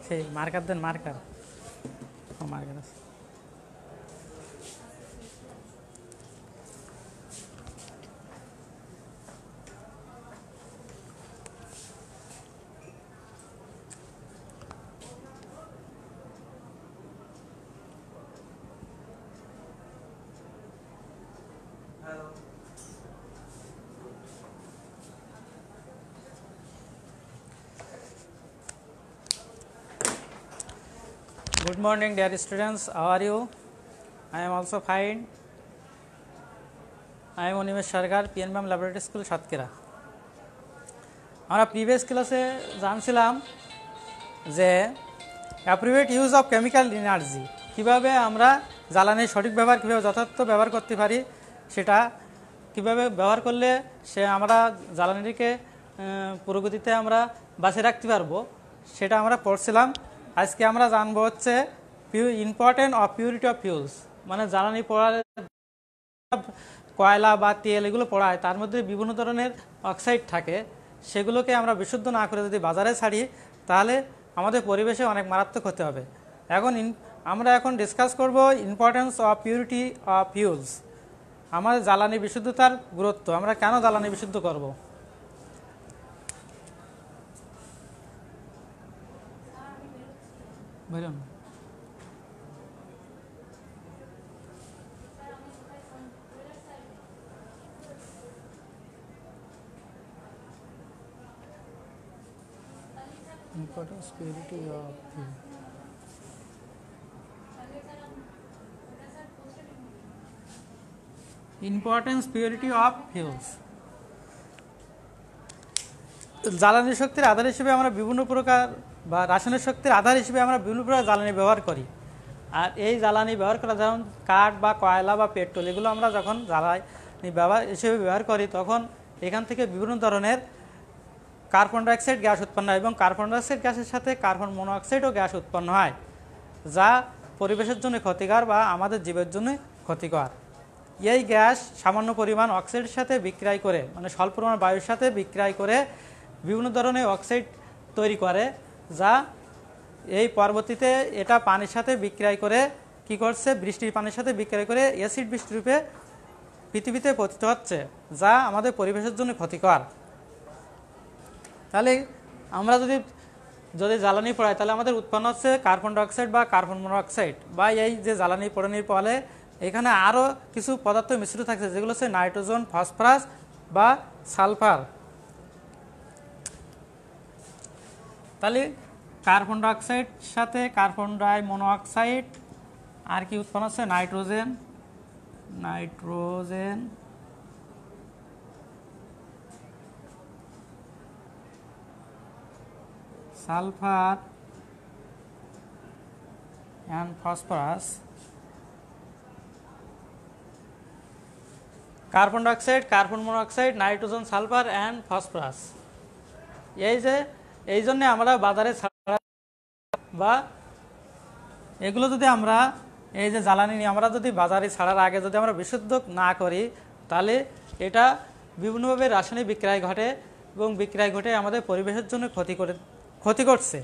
সেই মার্কার দেন, marker marker আছে। Good morning dear students, how are you? I am also fine. I am Unimesh Sarkar, PNBAM Laboratory School, Satkira. আমরা previous ক্লাসে জানছিলাম যে appropriate use of chemical energy, কীভাবে আমরা জ্বালানির সঠিক ব্যবহার, কীভাবে যথার্থ ব্যবহার করতে পারি, সেটা কীভাবে ব্যবহার করলে আমরা জ্বালানিকে পুরোগতিতে আমরা বাঁচিয়ে রাখতে পারবো, সেটা আমরা পড়ছিলাম। আজকে আমরা জানবো হচ্ছে important of purity of fuels, মানে জ্বালানি পড়ালে কয়লা বা তেল এগুলো পড়ায়, তার মধ্যে বিভিন্ন ধরনের অক্সাইড থাকে, সেগুলোকে আমরা বিশুদ্ধ না করে যদি বাজারে ছাড়ি তাহলে আমাদের পরিবেশে অনেক মারাত্মক হতে হবে। আমরা এখন ডিসকাস করব importance of purity of fuels, আমাদের জ্বালানি বিশুদ্ধতার গুরুত্ব, আমরা কেন জ্বালানি বিশুদ্ধ করব। বুঝলেন? Importance purity of fuel. Importance purity of fuels. জ্বালানি শক্তির আধার হিসেবে আমরা বিভিন্ন প্রকার বা রাসায়নিক শক্তির আধার হিসেবে আমরা বিভিন্ন প্রকার জ্বালানি ব্যবহার করি। আর এই জ্বালানি ব্যবহার করা, যেমন কাঠ বা কয়লা বা পেট্রোল, এগুলো আমরা যখন জ্বালানি ব্যবহার হিসেবে ব্যবহার করি তখন এখান থেকে বিভিন্ন ধরনের কার্বন ডাইঅক্সাইড গ্যাস উৎপন্ন হয় এবং কার্বন ডাইঅক্সাইড গ্যাসের সাথে কার্বন মনোঅক্সাইডও গ্যাস উৎপন্ন হয়, যা পরিবেশের জন্য ক্ষতিকর বা আমাদের জীবের জন্য ক্ষতিকর। এই গ্যাস সামান্য পরিমাণ অক্সাইডের সাথে বিক্রিয়া করে, মানে স্বল্প পরিমাণ বায়ুর সাথে বিক্রিয়া করে বিভিন্ন ধরনের অক্সাইড তৈরি করে, যা এই পরবর্তীতে এটা পানির সাথে বিক্রিয়া করে কি করছে, বৃষ্টির পানির সাথে বিক্রিয়া করে অ্যাসিড বৃষ্টি রূপে পৃথিবীতে পতিত হচ্ছে, যা আমাদের পরিবেশের জন্য ক্ষতিকর। তাহলে আমরা যদি জ্বালানি পোড়াই তাহলে আমাদের উৎপন্ন হচ্ছে কার্বন ডাইঅক্সাইড বা কার্বন মনোঅক্সাইড, বা এই যে জ্বালানি পোড়ানোর ফলে এখানে আরও কিছু পদার্থ মিশ্রিত থাকছে, যেগুলো হচ্ছে নাইট্রোজেন, ফসফরাস বা সালফার। তাহলে কার্বন ডাইঅক্সাইড সাথে কার্বন ডাই মনোঅক্সাইড আর কি উৎপন্ন হচ্ছে, nitrogen sulphur and phosphorus, carbon dioxide, carbon monoxide, nitrogen, sulphur and phosphorus. এই জন্য আমরা বাজারে বা এগুলো যদি আমরা এই যে জ্বালানি আমরা যদি বাজারে ছাড়ার আগে যদি আমরা বিশুদ্ধ না করি তাহলে এটা বিভিন্নভাবে রাসায়নিক বিক্রিয়া ঘটে এবং বিক্রিয়া ঘটে আমাদের পরিবেশের জন্য ক্ষতি করছে।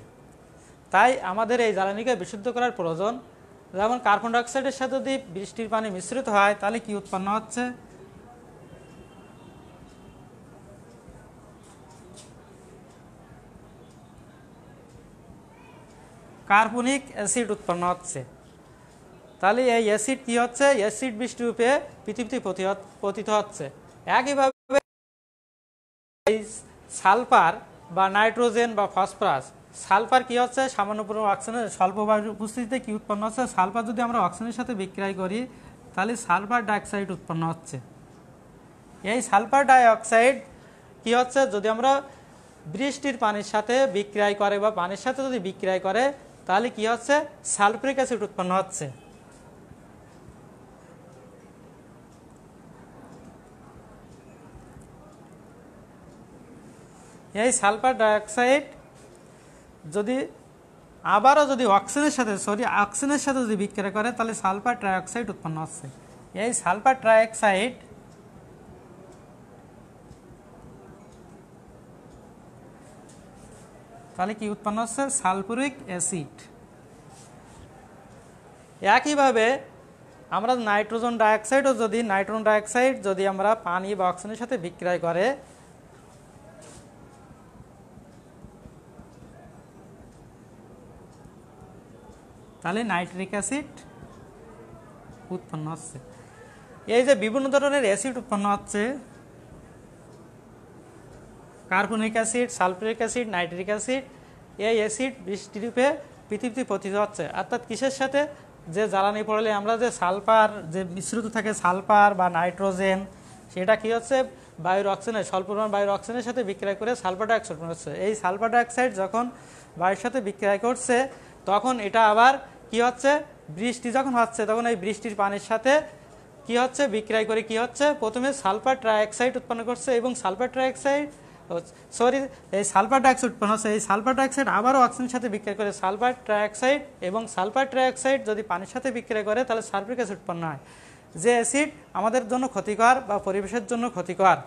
তাই আমাদের এই জ্বালানিকে বিশুদ্ধ করার প্রয়োজন। যেমন কার্বন ডাইঅক্সাইডের সাথে যদি বৃষ্টির পানি মিশ্রিত হয় তাহলে কি উৎপন্ন হচ্ছে, কার্বনিক অ্যাসিড উৎপন্ন হচ্ছে। তাহলে এই অ্যাসিড কি হচ্ছে, অ্যাসিড বৃষ্টি রূপে পৃথিবীতে পতিত হচ্ছে। একইভাবে এই সালফার বা নাইট্রোজেন বা ফসফরাস, সালফার কি হচ্ছে, সামান্য পরিমাণ অক্সিজেনের স্বল্প বায়ুর উপস্থিতিতে কি উৎপন্ন হচ্ছে, সালফার যদি আমরা অক্সিজেনের সাথে বিক্রিয়া করি তাহলে সালফার ডাইঅক্সাইড উৎপন্ন হচ্ছে। এই সালফার ডাইঅক্সাইড কি হচ্ছে, যদি আমরা বৃষ্টির পানির সাথে বিক্রিয়া করে বা পানির সাথে যদি বিক্রিয়া করে তাহলে কি হচ্ছে, সালফিউরিক অ্যাসিড উৎপন্ন হচ্ছে। এই সালফার ডাইঅক্সাইড যদি আবারও যদি অক্সিজেনের সাথে যদি বিক্রিয়া করে তাহলে সালফার ট্রাইঅক্সাইড উৎপন্ন হচ্ছে। এই সালফার ট্রাইঅক্সাইড তাহলে কি উৎপন্ন হচ্ছে? Sulphuric acid. একইভাবে আমরা নাইট্রোজেন ডাইঅক্সাইড যদি আমরা পানি বা অক্সিজেনের সাথে বিক্রিয়া করে তাহলে নাইট্রিক অ্যাসিড উৎপন্ন হচ্ছে। এই যে বিভিন্ন ধরনের অ্যাসিড উৎপন্ন হচ্ছে, carbonic acid, sulphuric acid, nitric acid, এই অ্যাসিড বৃষ্টিরূপে পৃথিবীতে পতিত হচ্ছে। অর্থাৎ কিসের সাথে? যে জ্বালানি পড়লে আমরা যে সালফার যে মিশ্রিত থাকে সালফার বা নাইট্রোজেন, সেটা কি হচ্ছে? বায়ুর অক্সিজেনের স্বল্প পরিমাণ বায়ুর অক্সিজেনের সাথে বিক্রিয়া করে সালফার ডাইঅক্সাইড উৎপন্ন হচ্ছে। এই সালফার ডাইঅক্সাইড যখন বায়ুর সাথে বিক্রিয়া করছে তখন এটা আবার কি হচ্ছে? বৃষ্টি যখন হচ্ছে তখন এই বৃষ্টির পানির সাথে কি হচ্ছে? বিক্রিয়া করে কি হচ্ছে? প্রথমে সালফার ট্রাইঅক্সাইড উৎপন্ন করছে এবং এই সালফার ডাইঅক্সাইড উৎপন্ন হচ্ছে। এই সালফার ডাইঅক্সাইড আবারও অক্সিজেনের সাথে বিক্রিয়া করে সালফার ট্রাইঅক্সাইড, এবং সালফার ট্রাইঅক্সাইড যদি পানির সাথে বিক্রিয়া করে তাহলে সালফিক অ্যাসিড উৎপন্ন হয়, যে অ্যাসিড আমাদের জন্য ক্ষতিকর বা পরিবেশের জন্য ক্ষতিকর।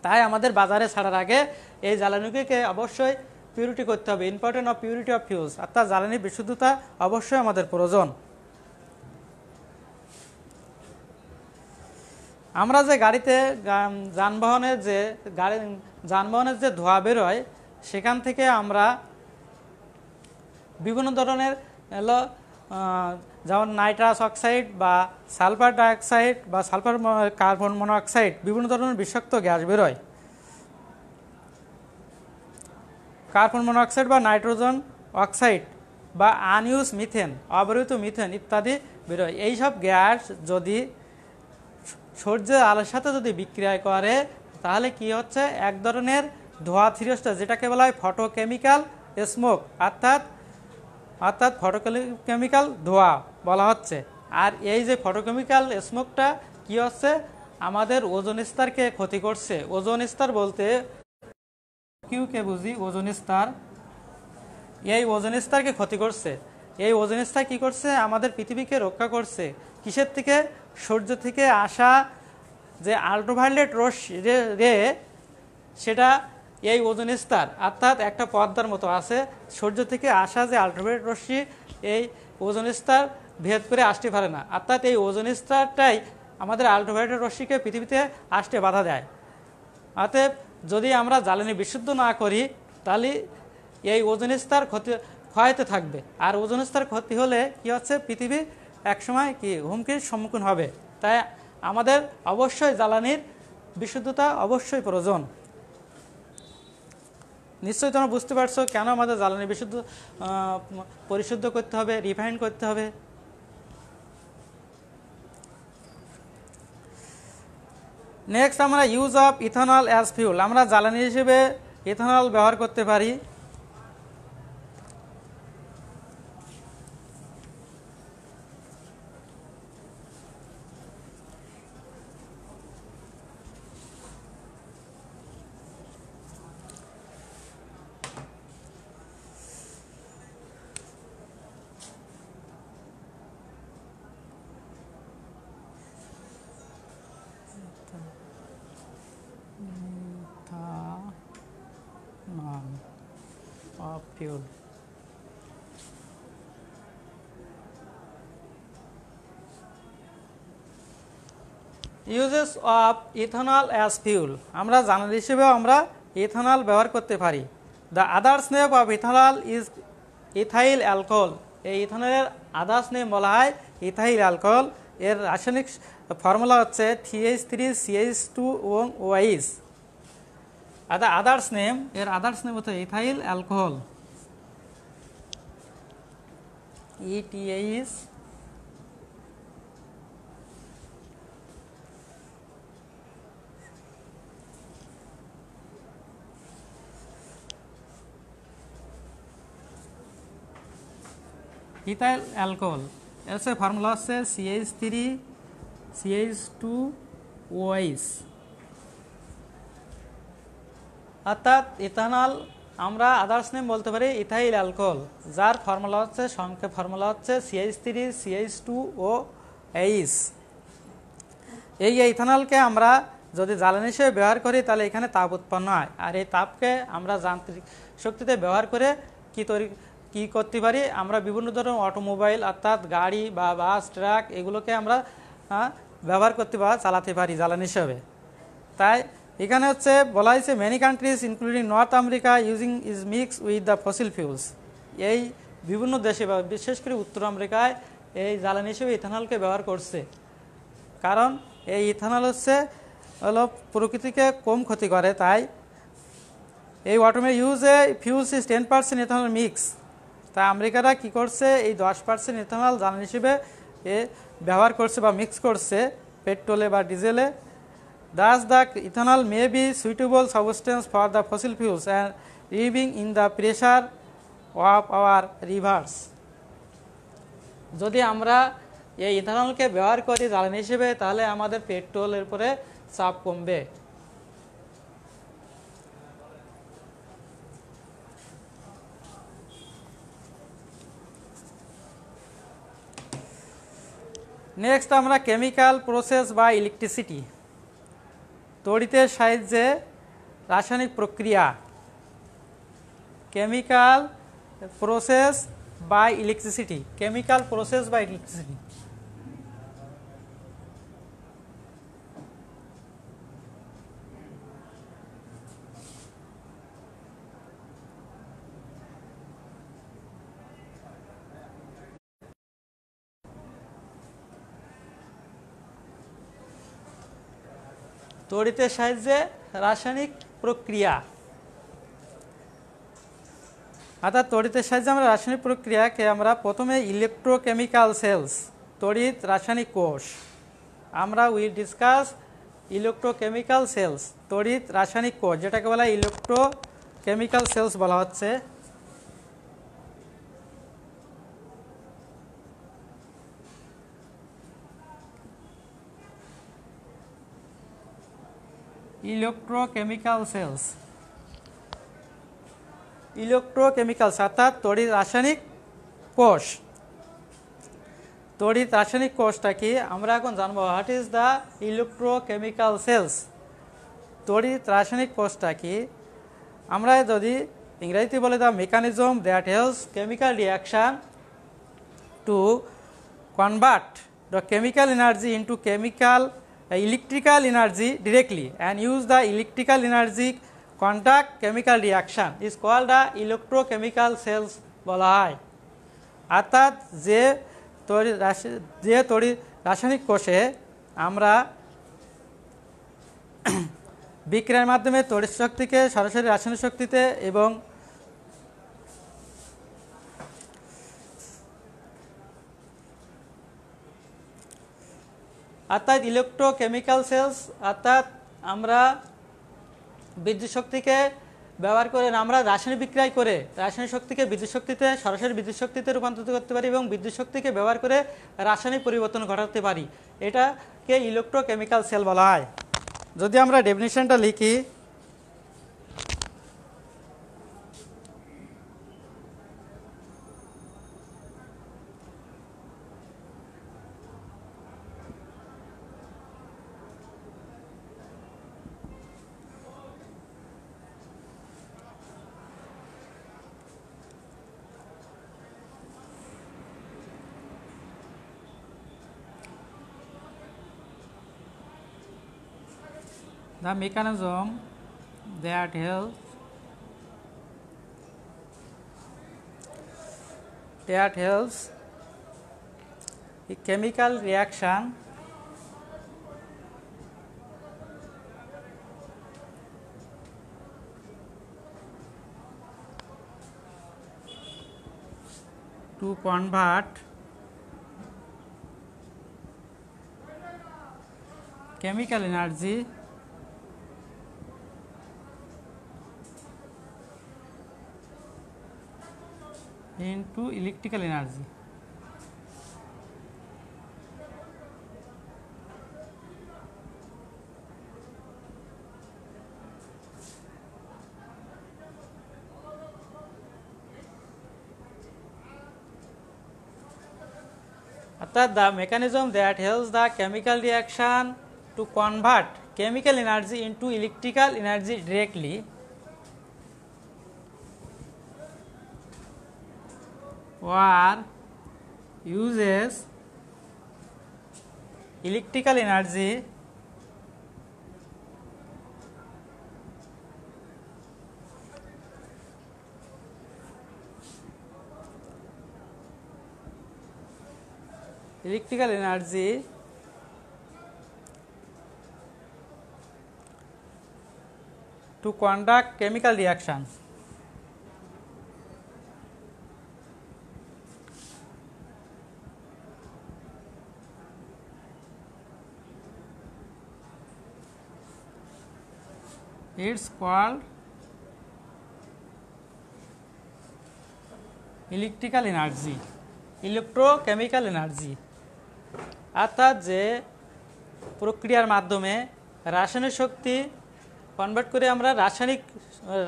তাই আমাদের বাজারে ছাড়ার আগে এই জ্বালানিকে অবশ্যই পিউরিটি করতে হবে। Important of purity of fuse, অর্থাৎ জ্বালানির বিশুদ্ধতা অবশ্যই আমাদের প্রয়োজন। আমরা যে গাড়িতে যানবাহনের যে ধোঁয়া বেরোয় সেখান থেকে আমরা বিভিন্ন ধরনের যেমন নাইট্রাস অক্সাইড বা সালফার ডাইঅক্সাইড বা কার্বন মনোক্সাইড, বিভিন্ন ধরনের বিষাক্ত গ্যাস বেরোয়। কার্বন মনোক্সাইড বা নাইট্রোজেন অক্সাইড বা আনইউজ মিথেন, অব্যবহৃত মিথেন ইত্যাদি বেরোয়। এইসব গ্যাস যদি সূর্যের আলোর সাথে যদি বিক্রিয়া করে তাহলে কি হচ্ছে? এক ধরনের ধোঁয়া সৃষ্টি, যেটাকে বলা হয় ফটোকেমিক্যাল স্মোক, অর্থাৎ ফটোকেমিক্যাল ধোঁয়া বলা হচ্ছে। আর এই যে ফটোকেমিক্যাল স্মোকটা কি হচ্ছে? আমাদের ওজোন স্তরকে ক্ষতি করছে। ওজোন স্তর বলতে কিউকে বুঝি ওজোন স্তর। এই ওজোন স্তরকে ক্ষতি করছে। এই ওজোন স্তর কি করছে? আমাদের পৃথিবীকে রক্ষা করছে। কিসের থেকে? সূর্য থেকে আসা যে আল্ট্রাভায়োলেট রে, সেটা এই ওজোন স্তর, অর্থাৎ একটা পর্দার মতো আছে, সূর্য থেকে আসা যে আল্ট্রাভায়োলেট রশ্মি এই ওজোন স্তর ভেদ করে আসতে পারে না। অর্থাৎ এই ওজোন স্তরটাই আমাদের আল্ট্রাভায়োলেট রশ্মিকে পৃথিবীতে আসতে বাধা দেয়। অতএব যদি আমরা জ্বালানি বিশুদ্ধ না করি তাহলে এই ওজোন স্তর ক্ষয়তে থাকবে। আর ওজোন স্তর ক্ষতি হলে কি হচ্ছে? পৃথিবী একসময় কি হুমকির সম্মুখীন হবে। তাই আমাদের অবশ্যই জ্বালানির বিশুদ্ধতা অবশ্যই প্রয়োজন। নিশ্চয়ই তোমরা বুঝতে পারছো কেন আমাদের জ্বালানি পরিশুদ্ধ করতে হবে, রিফাইন করতে হবে। নেক্সট আমরা use of ethanol as fuel. আমরা জ্বালানি হিসেবে ইথানল ব্যবহার করতে পারি। Fuel. Uses of ethanol as fuel. আমরা জ্বালানি হিসেবেও আমরা ইথানল ব্যবহার করতে পারি। The others name of ethanol is ethyl alcohol. এই ইথানলের আদার্স নেম বলা হয় ইথাইল অ্যালকোহল। এর রাসায়নিক ফর্মুলা হচ্ছে CH3CH2 এবং OH। Are the others name, এর আদার্স নেম হচ্ছে ethyl alcohol, ETH। Ethyl alcohol এর ফর্মুলা হচ্ছে CH3CH2OH। অর্থাৎ ইথানল আমরা আদার্স নেম বলতে পারি ইথাইল অ্যালকোহল, যার ফর্মুলা হচ্ছে সংক্ষেপ ফর্মুলা হচ্ছে CH3CH2OH। এই ইথানলকে আমরা যদি জ্বালানি হিসেবে ব্যবহার করি তাহলে এখানে তাপ উৎপন্ন হয়, আর এই তাপকে আমরা যান্ত্রিক শক্তিতে ব্যবহার করে কি করতে পারি, আমরা বিভিন্ন ধরনের অটোমোবাইল অর্থাৎ গাড়ি বা বাস ট্রাক এগুলোকে আমরা ব্যবহার করতে বা চালাতে পারি জ্বালানি হিসেবে। তাই এখানে হচ্ছে বলা হয়েছে many countries including north America using is mix with the fossil fuels. এই বিভিন্ন দেশে বা বিশেষ করে উত্তর আমেরিকায় এই জ্বালানি হিসেবে ইথানলকে ব্যবহার করছে, কারণ এই ইথানল হলো প্রকৃতিকে কম ক্ষতি করে। তাই এই অটোমে ইউজে ফিউলস ইজ 10% ইথানল মিক্স। তা আমেরিকারা কি করছে, এই 10% ইথানল জ্বালানি হিসেবে ব্যবহার করছে বা মিক্স করছে পেট্রোলে বা ডিজেলে। Thus the ethanol may be suitable substance for the fossil fuels and relieving in the pressure of our rivers. যদি আমরা এই ইথানলকে ব্যবহার করি জ্বালানি হিসেবে তাহলে আমাদের পেট্রোলের উপরে চাপ কমবে। নেক্সট আমরা কেমিক্যাল প্রসেস বা ইলেকট্রিসিটি, তড়িতের সাহায্যে রাসায়নিক প্রক্রিয়া, কেমিক্যাল প্রসেস বা ইলেকট্রিসিটি, কেমিক্যাল প্রসেস বা ইলেকট্রিসিটি। তড়িতের সাহায্যে রাসায়নিক প্রক্রিয়া, অর্থাৎ তড়িতের সাহায্যে আমরা রাসায়নিক প্রক্রিয়াকে আমরা প্রথমে ইলেকট্রোকেমিক্যাল সেলস, তড়িৎ রাসায়নিক কোষ, আমরা উইল ডিসকাস ইলেকট্রোকেমিক্যাল সেলস, তড়িৎ রাসায়নিক কোষ, যেটাকে বলা ইলেকট্রোকেমিক্যাল সেলস বলা হচ্ছে। ইলেকট্রোকেমিক্যাল সেলস, ইলেকট্রোকেমিক্যাল অর্থাৎ তড়িৎ রাসায়নিক কোষ। তড়িৎ রাসায়নিক কোষটা কি আমরা এখন জানবো। What is the electrochemical cells? তড়িৎ রাসায়নিক কোষটা কি আমরা যদি ইংরেজিতে বলে the mechanism that helps chemical reaction to convert the chemical energy into electrical energy directly and use the electrical energy conduct chemical reaction is called the electrochemical cells বলা হয়। অর্থাৎ যে তড়িৎ রাসায়নিক কোষে আমরা বিক্রিয়ার মাধ্যমে তড়িৎ শক্তিকে সরাসরি রাসায়নিক শক্তিতে এবং অর্থাৎ ইলেকট্রোকেমিক্যাল সেলস অর্থাৎ আমরা বিদ্যুৎ শক্তিকে ব্যবহার করে আমরা রাসায়নিক বিক্রিয়া করে রাসায়নিক শক্তিকে বিদ্যুৎ শক্তিতে সরাসরি বিদ্যুৎ শক্তিতে রূপান্তরিত করতে পারি এবং বিদ্যুৎ শক্তিকে ব্যবহার করে রাসায়নিক পরিবর্তন ঘটাতে পারি। এটাকে ইলেকট্রোকেমিক্যাল সেল বলা হয়। যদি আমরা ডেফিনিশনটা লিখি, the mechanism that helps a chemical reaction to convert chemical energy into electrical energy. অর্থাৎ the mechanism that helps the chemical reaction to convert chemical energy into electrical energy directly, or uses electrical energy to conduct chemical reactions. It's called electrical energy, electrochemical energy. অর্থাৎ যে প্রক্রিয়ার মাধ্যমে রাসায়নিক শক্তি convert করে আমরা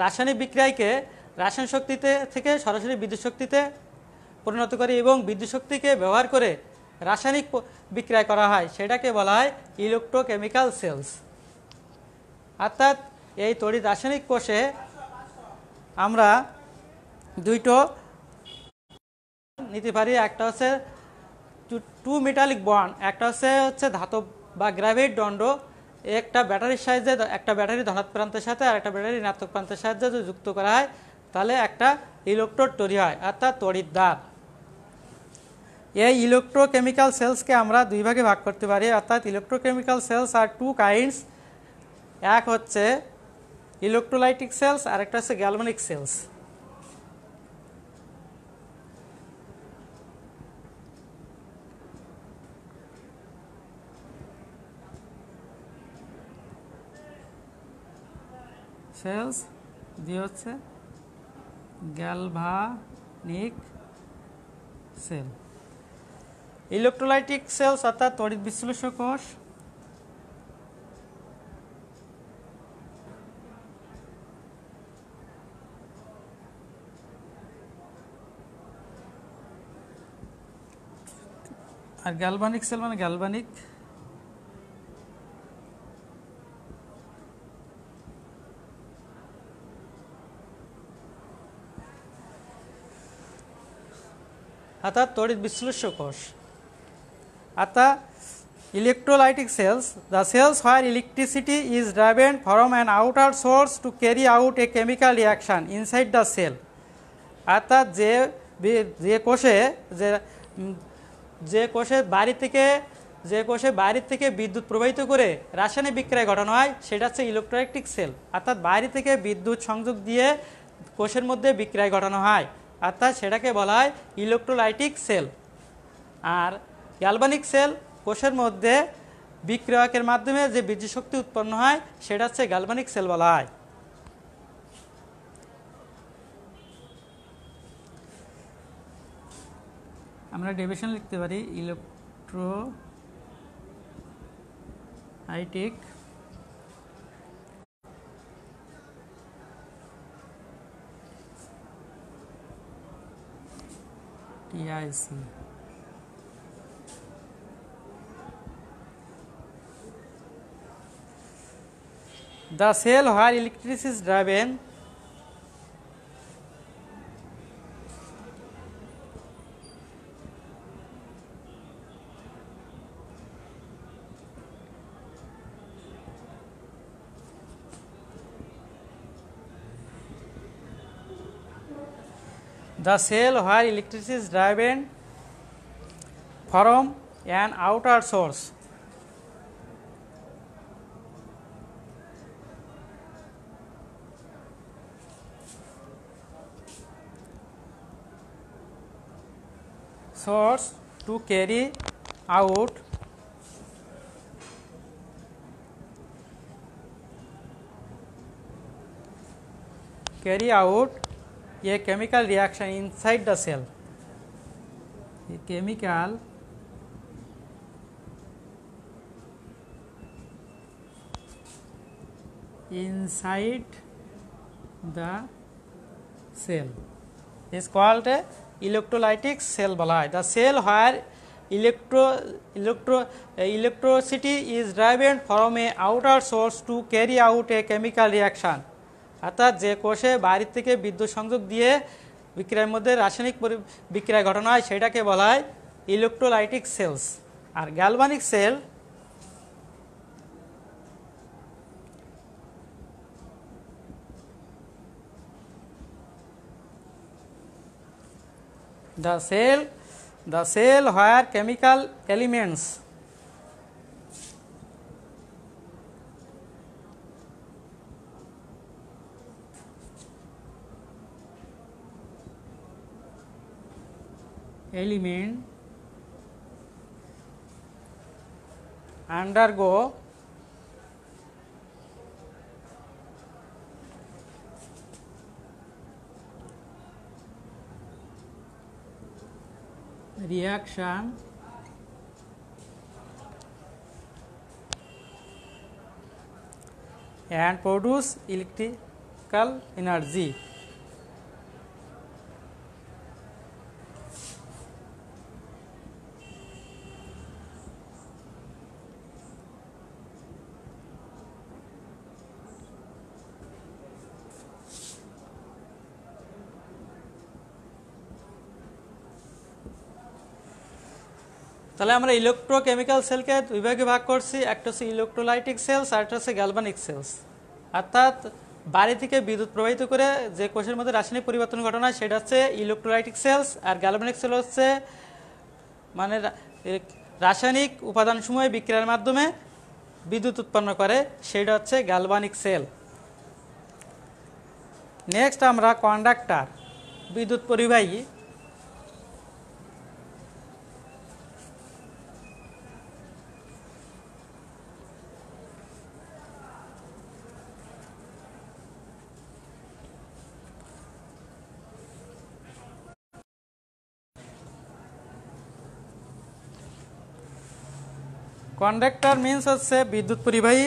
রাসায়নিক বিক্রিয়াকে রাসায়নিক শক্তিতে থেকে সরাসরি বিদ্যুৎ শক্তিতে পরিণত করি এবং বিদ্যুৎ শক্তিকে ব্যবহার করে রাসায়নিক বিক্রিয়া করা হয়, সেটাকে বলা হয় ইলেকট্রোকেমিক্যাল সেলস। অর্থাৎ এই তড়িৎ রাসায়নিক কোষে আমরা দুইটো নিতে পারি, একটা হচ্ছে টু মেটালিক বন্ড, একটা হচ্ছে ধাতব বা গ্রাভিট দণ্ড, একটা ব্যাটারির সাহায্যে, একটা ব্যাটারি ধনাত্মক প্রান্তের সাথে আর একটা ব্যাটারি ঋণাত্মক প্রান্তের সাহায্যে যদি যুক্ত করা হয় তাহলে একটা ইলেকট্রোড তৈরি হয়, অর্থাৎ তড়িৎদ্বার। এই ইলেকট্রোকেমিক্যাল সেলসকে আমরা দুই ভাগে ভাগ করতে পারি, অর্থাৎ ইলেকট্রোকেমিক্যাল সেলস আর টু কাইন্ডস। এক হচ্ছে ইলেকট্রোলাইটিক সেলস আর একটা হচ্ছে গ্যালভানিক সেলস। সেলস দিয়ে হচ্ছে গ্যালভানিক সেল। ইলেকট্রোলাইটিক সেলস অর্থাৎ তড়িৎ বিশ্লেষক কোষ, আর গ্যালভানিক সেল মানে গ্যালভানিক অর্থাৎ তড়িৎ বিশ্লেষক কোষ। অর্থাৎ electrolytic cells, the cells where electricity is driven from an outer source to carry out a chemical reaction inside the cell. অর্থাৎ যে কোষে বাইরে থেকে বিদ্যুৎ প্রবাহিত করে রাসায়নিক বিক্রিয়া ঘটানো হয় সেটা হচ্ছে ইলেকট্রোলাইটিক সেল। অর্থাৎ বাইরে থেকে বিদ্যুৎ সংযোগ দিয়ে কোষের মধ্যে বিক্রিয়া ঘটানো হয়, অর্থাৎ সেটাকে বলা হয় ইলেকট্রোলাইটিক সেল। আর গ্যালভানিক সেল কোষের মধ্যে বিক্রিয়কের মাধ্যমে যে বিদ্যুৎ শক্তি উৎপন্ন হয় সেটা হচ্ছে গ্যালভানিক সেল বলা হয়। আমরা ডেভিশন লিখতে পারি electrolytic TIC। The cell where electricity is driven from an outer source to carry out a chemical reaction inside the cell. A chemical inside the cell is called a electrolytic cell বলা হয়। The cell where electricity is derived from a outer source to carry out a chemical reaction। অর্থাৎ যে কোষে বাইরে থেকে বিদ্যুৎ সংযোগ দিয়ে বিক্রিয়ার মধ্যে রাসায়নিক বিক্রিয়া ঘটানো হয় সেটাকে বলা হয় ইলেকট্রোলাইটিক সেলস। আর galvanic cell the cell where chemical elements undergo reaction and produce electrical energy। তাহলে আমরা ইলেকট্রোকেমিক্যাল সেলকে দুই ভাগে ভাগ করছি, একটা হচ্ছে ইলেকট্রোলাইটিক সেলস আর একটা হচ্ছে গ্যালভানিক সেলস। অর্থাৎ বাইরে থেকে বিদ্যুৎ প্রবাহিত করে যে কোষের মধ্যে রাসায়নিক পরিবর্তন ঘটানো হয় সেটা হচ্ছে ইলেকট্রোলাইটিক সেলস, আর গ্যালভানিক সেল হচ্ছে মানে রাসায়নিক উপাদানসমূহ বিক্রিয়ার মাধ্যমে বিদ্যুৎ উৎপন্ন করে, সেটা হচ্ছে গ্যালভানিক সেল। নেক্সট আমরা কন্ডাক্টর, বিদ্যুৎ পরিবাহী। কন্ডাক্টর মিন্স হচ্ছে বিদ্যুৎ পরিবাহী।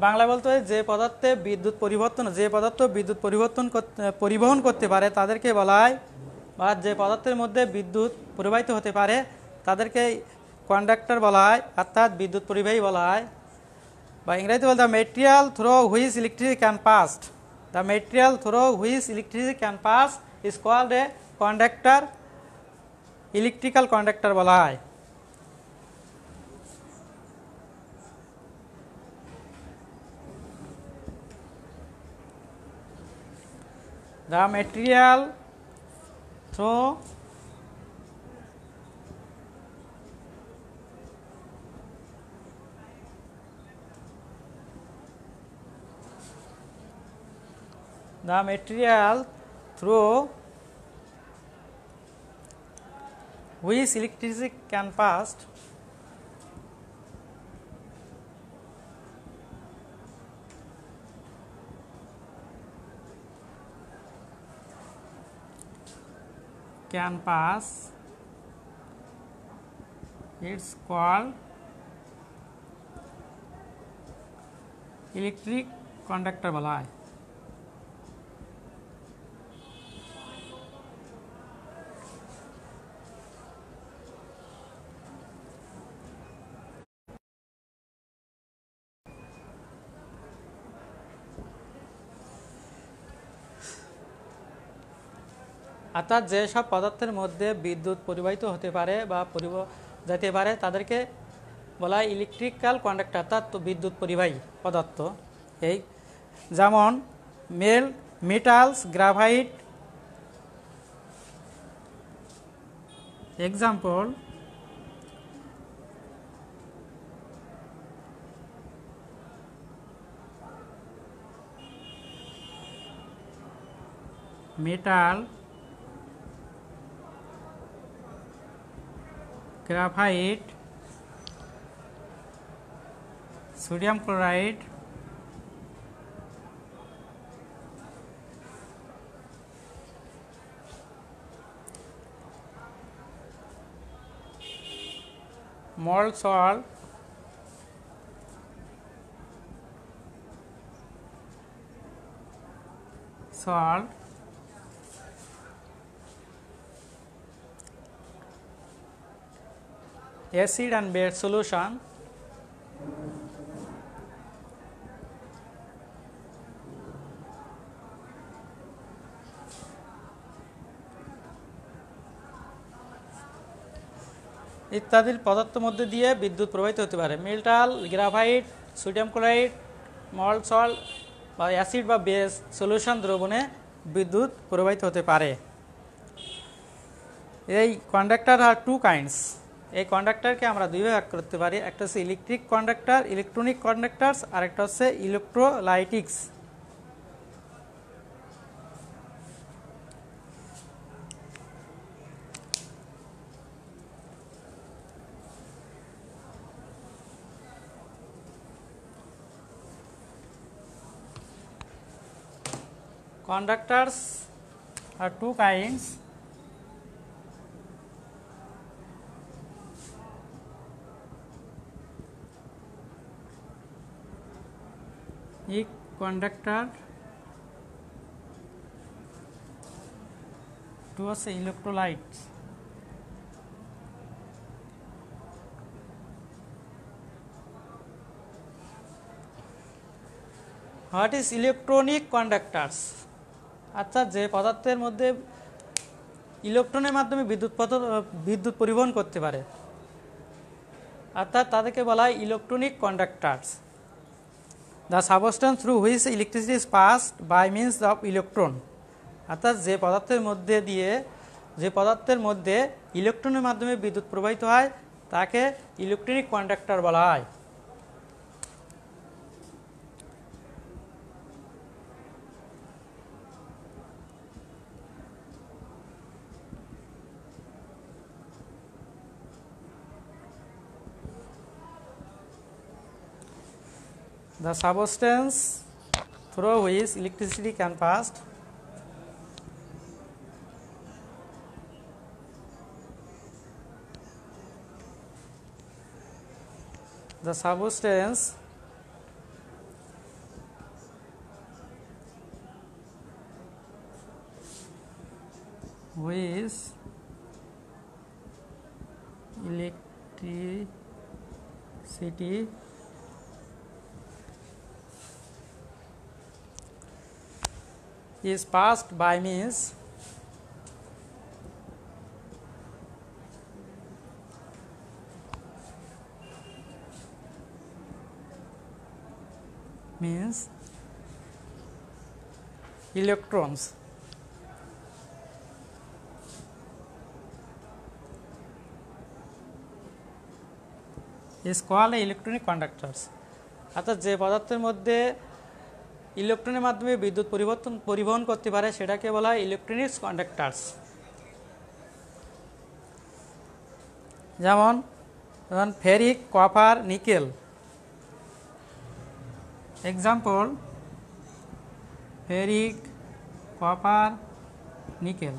বাংলায় বলতে হয় যে পদার্থে বিদ্যুৎ পরিবহন করতে পারে তাদেরকে বলা হয়, বা যে পদার্থের মধ্যে বিদ্যুৎ প্রবাহিত হতে পারে তাদেরকে কন্ডাক্টর বলা হয়, অর্থাৎ বিদ্যুৎ পরিবাহী বলা হয়। বা ইংরেজিতে বলতে the material through which electricity can pass, the material through which electricity can pass is called a conductor, electrical conductor বলা হয়। The material through which electricity can pass it's called electric conductor বলা হয়। অর্থাৎ যেসব পদার্থের মধ্যে বিদ্যুৎ পরিবাহিত হতে পারে বা যেতে পারে তাদেরকে বলা হয় ইলেকট্রিক্যাল কন্ডাক্টর, অর্থাৎ বিদ্যুৎ পরিবাহী পদার্থ। এই যেমন metals, graphite. Example metal, graphite, sodium chloride, malt salt, acid and base solution, ইত্যাদির পদার্থের মধ্যে দিয়ে বিদ্যুৎ প্রবাহিত হতে পারে। Metal, graphite, sodium chloride, malt salt বা অ্যাসিড বা বেস সলিউশন দ্রবণে বিদ্যুৎ প্রবাহিত হতে পারে। এই কন্ডাক্টর আর টু কাইন্ডস। এই কন্ডাক্টরকে আমরা দুই ভাগ করতে পারি, একটা হচ্ছে ইলেকট্রিক কন্ডাক্টর, ইলেকট্রনিক কন্ডাক্টরস, আর একটা হচ্ছে ইলেকট্রোলাইটিক্স। Conductors are two kinds. A conductor towards electrolytes. What is electronic conductors? আচ্ছা, যে পদার্থের মধ্যে ইলেকট্রনের মাধ্যমে বিদ্যুৎ পরিবহন করতে পারে, অর্থাৎ তাদেরকে বলা হয় electronic conductors. The substance through which electricity is passed by means of electron, অর্থাৎ যে পদার্থের মধ্যে ইলেকট্রনের মাধ্যমে বিদ্যুৎ প্রবাহিত হয় তাকে ইলেকট্রনিক কন্ডাক্টর বলা হয়। The substance through which electricity can pass the substance which electricity is passed by means electrons is called electronic conductors। অর্থাৎ যে পদার্থের মধ্যে ইলেকট্রনের মাধ্যমে বিদ্যুৎ পরিবহন করতে পারে সেটাকে বলা হয় ইলেকট্রনিক কন্ডাক্টরস। যেমন ferric, copper, nickel. Example ferric, copper, nickel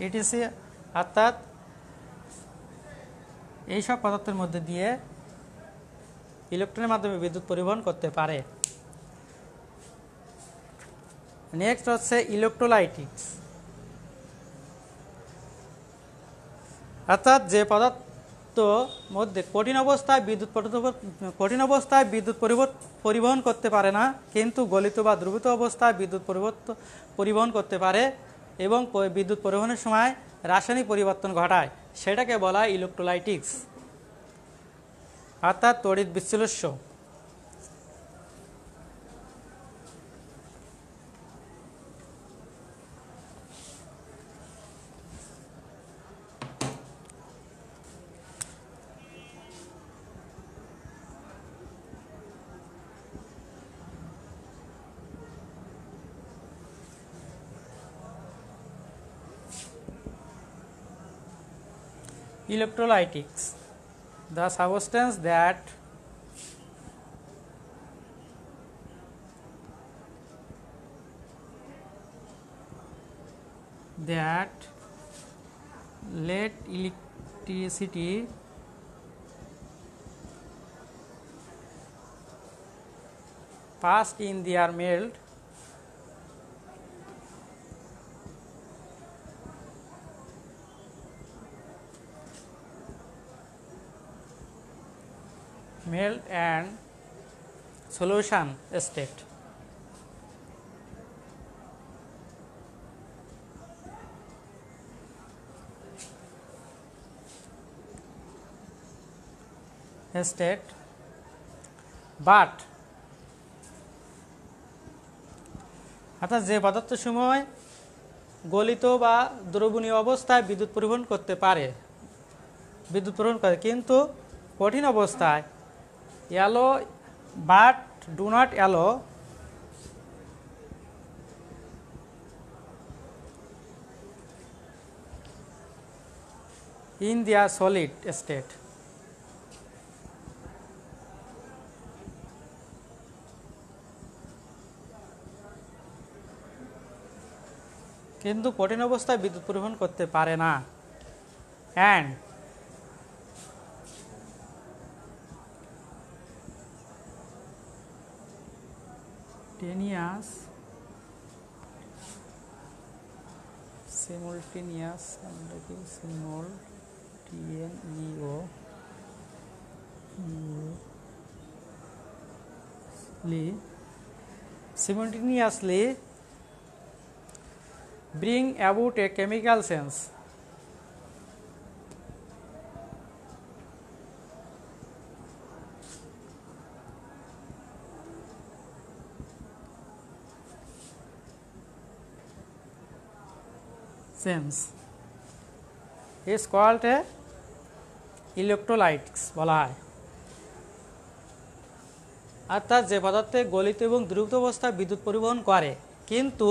etc. অর্থাৎ এইসব পদার্থের মধ্যে দিয়ে ইলেকট্রনের মাধ্যমে বিদ্যুৎ পরিবহন করতে পারে। নেক্সট হচ্ছে ইলেকট্রোলাইটিক্স, অর্থাৎ যে পদার্থ মধ্যে কঠিন অবস্থায় বিদ্যুৎ পরিবহন করতে পারে না, কিন্তু গলিত বা দ্রবীভূত অবস্থায় বিদ্যুৎ পরিবহন করতে পারে এবং বিদ্যুৎ পরিবহনের সময় রাসায়নিক পরিবর্তন ঘটায়, সেটাকে বলা হয় ইলেকট্রোলাইটিক্স, অর্থাৎ তড়িৎ বিশ্লেষ্য। Electrolytics, the substance that let electricity passed in their melt and solution state. But অর্থাৎ যে পদার্থ সময় গলিত বা দ্রবণীয় অবস্থায় বিদ্যুৎ পরিবহন করতে পারে, কিন্তু কঠিন অবস্থায় allow but do not allow in their solid state. কিন্তু কঠিন অবস্থায় বিদ্যুৎ পরিবহন করতে পারে না। and simultaneously bring about a chemical sense is called a electrolytes বলা হয়। অর্থাৎ যে পদার্থে গলিত এবং দ্রবীভূত অবস্থায় বিদ্যুৎ পরিবহন করে কিন্তু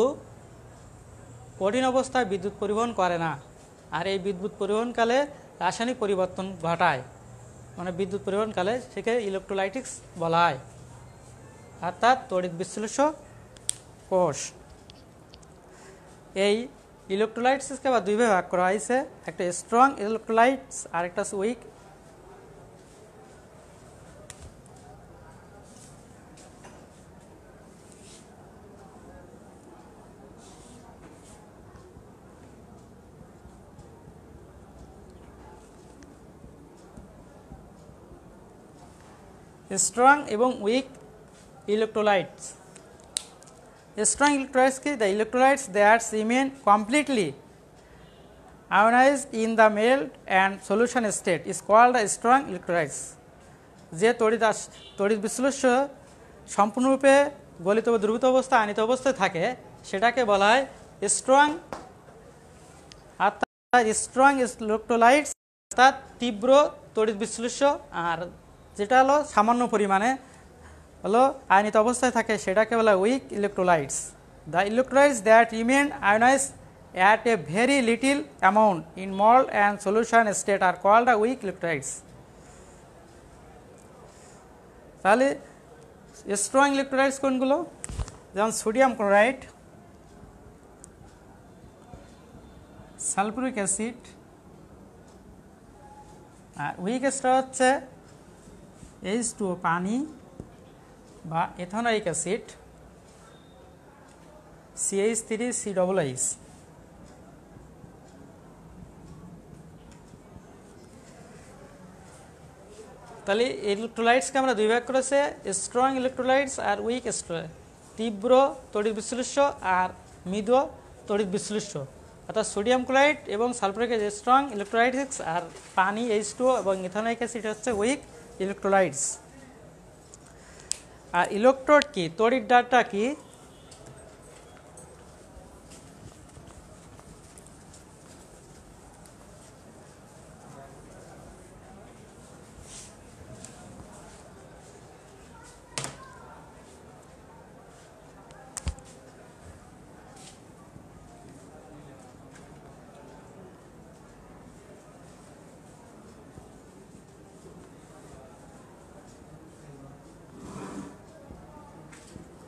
কঠিন অবস্থায় বিদ্যুৎ পরিবহন করে না, আর এই বিদ্যুৎ পরিবহনকালে রাসায়নিক পরিবর্তন ঘটায়, মানে বিদ্যুৎ পরিবহনকালে সেকে ইলেকট্রোলাইটিক্স বলা হয়, অর্থাৎ তড়িৎ বিশ্লেষ্য কোষ। এই ইলেকট্রোলাইটসকে আবার দুই ভাগে ভাগ করা হয়েছে, একটা স্ট্রং ইলেকট্রোলাইটস আর একটা উইক। স্ট্রং এবং weak electrolytes. Strong electrolytes the electrolytes that remain completely ionized in the melt and solution state is called a strong electrolytes. যে তড়িৎ বিশ্লেষ্য সম্পূর্ণরূপে গলিত বা দ্রবীভূত অবস্থা আয়নিত অবস্থায় থাকে সেটাকে বলা হয় স্ট্রং। অর্থাৎ স্ট্রং ইলেকট্রোলাইটস অর্থাৎ তীব্র তড়িৎ বিশ্লেষ্য, আর যেটা হলো সামান্য পরিমাণে হলো আয়নিত অবস্থায় থাকে সেটাকে বলা weak electrolytes. The electrolytes that remain ionised at a very little amount in molten and solution state are called a weak electrolytes. তাহলে স্ট্রং ইলেকট্রোলাইটস কোনগুলো? যেমন সোডিয়াম ক্লোরাইড, সালফুরিক অ্যাসিড, আর উইক স্টার হচ্ছে H2O পানি বা ইথানোয়িক অ্যাসিড CH3COOH। তাহলে ইলেকট্রোলাইটসকে আমরা দুই ভাগ করেছে, স্ট্রং ইলেকট্রোলাইটস আর উইক ইলেকট্রোলাইটস, তীব্র তড়িৎ বিশ্লেষ্য আর মৃদু তড়িৎ বিশ্লেষ্য। অর্থাৎ সোডিয়াম ক্লোরাইড এবং সালফারিক অ্যাসিড স্ট্রং ইলেকট্রোলাইটস, আর পানি H2O এবং ইথানোয়িক অ্যাসিড হচ্ছে উইক ইলেকট্রোলাইটস। আর ইলেকট্রোড কি, তড়িৎ দ্বারটা কি?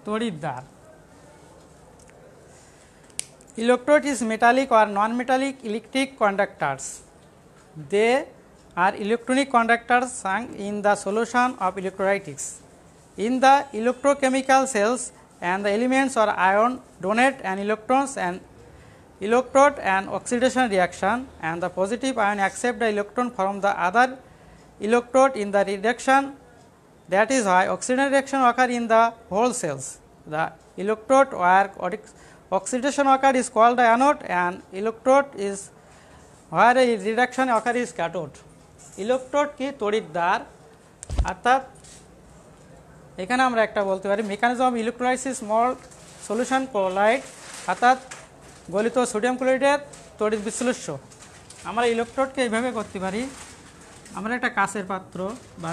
তড়িৎদ্বার। Electrode is metallic or non-metallic electric conductors. They are electronic conductors sunk in the solution of electrolytics. In the electrochemical cells, and the elements or ion donate an electrons and electrode and oxidation reaction, and the positive ion accept the electron from the other electrode in the reduction. That is why oxidation reaction occur in the whole cells. The electrode where oxidation occur is called the anode, and electrode is where a reduction occur is cathode. Electrode কি তড়িৎদ্বার, অর্থাৎ এখানে আমরা একটা বলতে পারি mechanism of electrolysis malt solution chloride, অর্থাৎ গলিত সোডিয়াম ক্লোরাইডের তড়িৎ বিশ্লেষ্য। আমরা ইলেকট্রোডকে এইভাবে করতে পারি, আমরা একটা কাঁচের পাত্র বা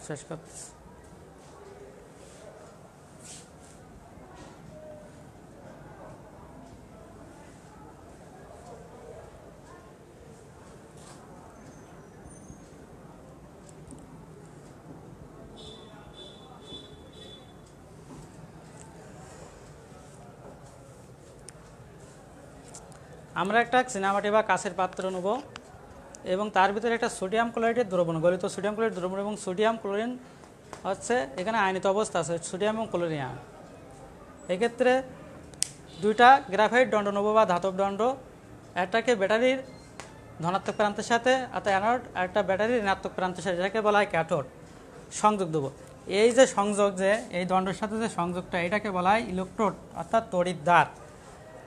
শেষ করতেছি। আমরা একটা চীনামাটি বা কাঁচের পাত্র নেব এবং তার ভিতরে একটা সোডিয়াম ক্লোরাইডের দ্রবণ, গলিত সোডিয়াম ক্লোরাইড দ্রবণ এবং সোডিয়াম ক্লোরিন হচ্ছে এখানে আয়নিত অবস্থা আছে, সোডিয়াম এবং ক্লোরিন আয়ন। এক্ষেত্রে দুইটা গ্রাফাইট দণ্ড নেব বা ধাতব দণ্ড, একটাকে ব্যাটারির ধনাত্মক প্রান্তের সাথে অর্থাৎ অ্যানোড, আর একটা ব্যাটারির ঋণাত্মক প্রান্তের সাথে, যাকে বলা হয় ক্যাথোড, সংযোগ দেবো। এই যে সংযোগ, যে এই দণ্ডের সাথে যে সংযোগটা, এটাকে বলা হয় ইলেকট্রোড অর্থাৎ তড়িৎদ্বার।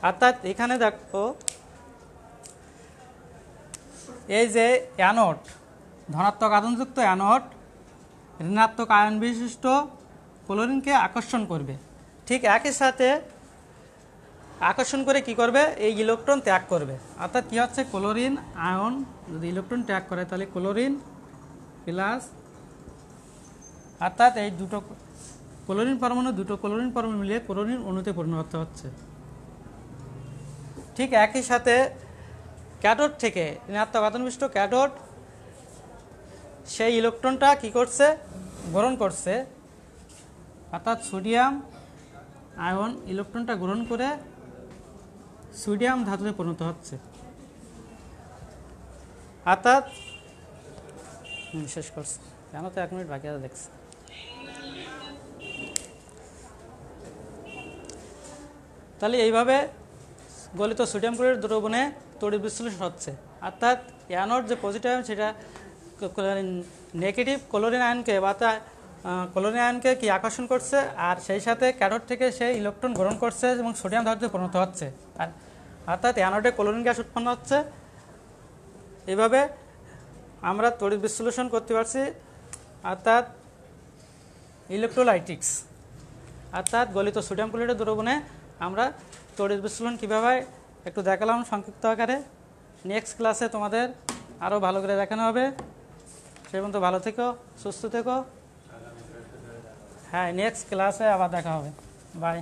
অর্থাৎ এখানে দেখো এই যে অ্যানোড, ধনাত্মক আধানযুক্ত অ্যানোড ঋণাত্মক আয়ন বিশিষ্ট ক্লোরিনকে আকর্ষণ করবে, ঠিক একই সাথে আকর্ষণ করে কি করবে, এই ইলেকট্রন ত্যাগ করবে। অর্থাৎ কী হচ্ছে, ক্লোরিন আয়ন যদি ইলেকট্রন ত্যাগ করে তাহলে ক্লোরিন প্লাস, অর্থাৎ এই দুটো ক্লোরিন পরমাণু মিলিয়ে ক্লোরিন অণুতে পরিণত হচ্ছে। ঠিক একই সাথে ক্যাথোড থেকে ঋণাত্মক আধানবিষ্ট ক্যাথোড সেই ইলেকট্রনটা কি করছে, গ্রহণ করছে, অর্থাৎ সোডিয়াম আয়ন ইলেকট্রনটা গ্রহণ করে সোডিয়াম ধাতুতে পরিণত হচ্ছে। অর্থাৎ শেষ করছে, কেন তো 1 মিনিট বাকি আছে দেখছি। তাহলে এইভাবে গলিত সোডিয়াম ক্লোরাইড দ্রবণে তড়িৎ বিশ্লেষণ হচ্ছে, অর্থাৎ অ্যানোড যে পজিটিভ আয়ন সেটা নেগেটিভ ক্লোরিন আয়নকে বা ক্লোরিন আয়নকে কি আকর্ষণ করছে, আর সেই সাথে ক্যাথোড থেকে সেই ইলেকট্রন গ্রহণ করছে এবং সোডিয়াম ধাতুতে পরিণত হচ্ছে, আর অর্থাৎ অ্যানোডে ক্লোরিন গ্যাস উৎপন্ন হচ্ছে। এভাবে আমরা তড়িৎ বিশ্লেষণ করতে পারছি, অর্থাৎ ইলেকট্রোলাইটিক্স, অর্থাৎ গলিত সোডিয়াম ক্লোরাইড দ্রবণে আমরা তড়িৎ বিশ্লেষণ কীভাবে একটু দেখালাম সংক্ষিপ্ত আকারে। নেক্সট ক্লাসে তোমাদের আরও ভালো করে দেখানো হবে। সে পর্যন্ত ভালো থেকো, সুস্থ থেকো। হ্যাঁ, নেক্সট ক্লাসে আবার দেখা হবে। বাই।